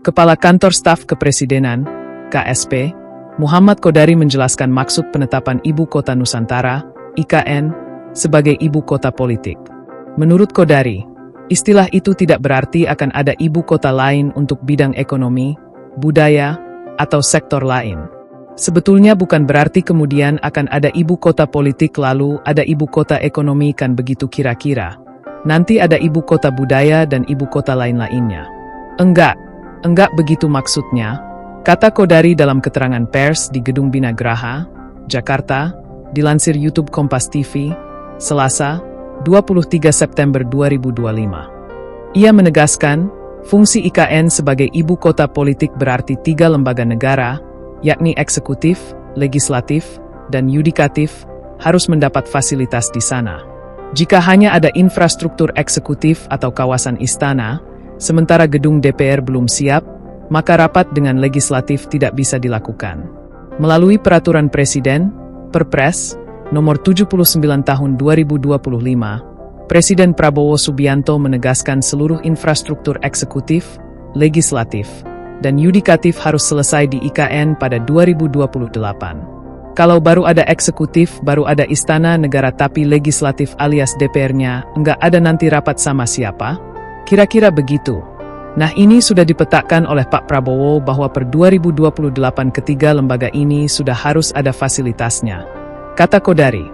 Kepala Kantor Staf Kepresidenan, KSP, Muhammad Kodari menjelaskan maksud penetapan Ibu Kota Nusantara, IKN, sebagai ibu kota politik. Menurut Kodari, istilah itu tidak berarti akan ada ibu kota lain untuk bidang ekonomi, budaya, atau sektor lain. Sebetulnya bukan berarti kemudian akan ada ibu kota politik lalu ada ibu kota ekonomi, kan begitu kira-kira. Nanti ada ibu kota budaya dan ibu kota lain-lainnya. Enggak begitu maksudnya, kata Kodari dalam keterangan pers di Gedung Bina Graha, Jakarta, dilansir YouTube Kompas TV, Selasa, 23 September 2025. Ia menegaskan, fungsi IKN sebagai ibu kota politik berarti 3 lembaga negara, yakni eksekutif, legislatif, dan yudikatif, harus mendapat fasilitas di sana. Jika hanya ada infrastruktur eksekutif atau kawasan istana, sementara gedung DPR belum siap, maka rapat dengan legislatif tidak bisa dilakukan. Melalui Peraturan Presiden, Perpres, Nomor 79 Tahun 2025, Presiden Prabowo Subianto menegaskan seluruh infrastruktur eksekutif, legislatif, dan yudikatif harus selesai di IKN pada 2028. Kalau baru ada eksekutif, baru ada istana negara tapi legislatif alias DPR-nya, enggak ada nanti rapat sama siapa? Kira-kira begitu. Nah, ini sudah dipetakan oleh Pak Prabowo bahwa per 2028 ketiga lembaga ini sudah harus ada fasilitasnya. Kata Kodari.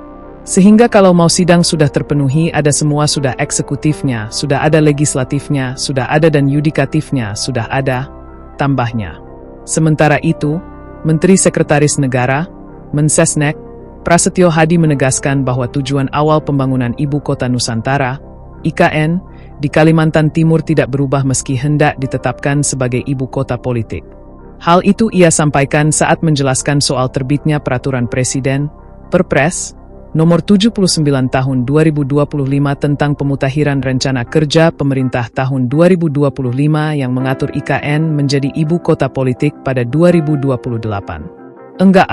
Sehingga kalau mau sidang sudah terpenuhi, ada semua, sudah eksekutifnya, sudah ada legislatifnya, sudah ada dan yudikatifnya, sudah ada, tambahnya. Sementara itu, Menteri Sekretaris Negara, Mensesnek, Prasetyo Hadi menegaskan bahwa tujuan awal pembangunan Ibu Kota Nusantara, IKN, di Kalimantan Timur tidak berubah meski hendak ditetapkan sebagai ibu kota politik. Hal itu ia sampaikan saat menjelaskan soal terbitnya Peraturan Presiden, Perpres, Nomor 79 Tahun 2025 tentang pemutahiran rencana kerja pemerintah tahun 2025 yang mengatur IKN menjadi ibu kota politik pada 2028. Enggak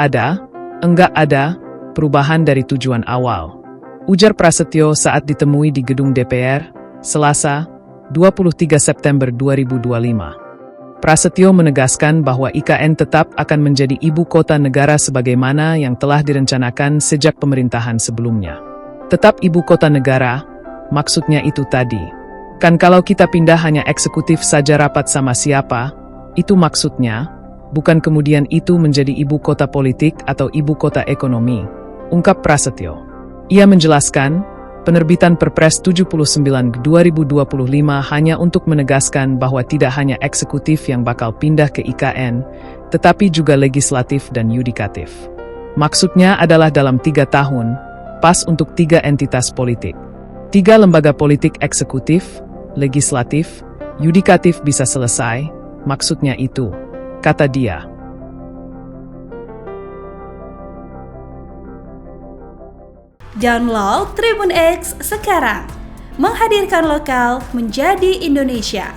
ada perubahan dari tujuan awal, ujar Prasetyo saat ditemui di gedung DPR, Selasa, 23 September 2025. Prasetyo menegaskan bahwa IKN tetap akan menjadi ibu kota negara sebagaimana yang telah direncanakan sejak pemerintahan sebelumnya. Tetap ibu kota negara, maksudnya itu tadi. Kan kalau kita pindah hanya eksekutif saja rapat sama siapa, itu maksudnya, bukan kemudian itu menjadi ibu kota politik atau ibu kota ekonomi, ungkap Prasetyo. Ia menjelaskan, penerbitan Perpres 79/2025 hanya untuk menegaskan bahwa tidak hanya eksekutif yang bakal pindah ke IKN, tetapi juga legislatif dan yudikatif. Maksudnya adalah dalam 3 tahun, pas untuk 3 entitas politik. 3 lembaga politik eksekutif, legislatif, yudikatif bisa selesai, maksudnya itu, kata dia. Download Tribun X sekarang, menghadirkan lokal menjadi Indonesia.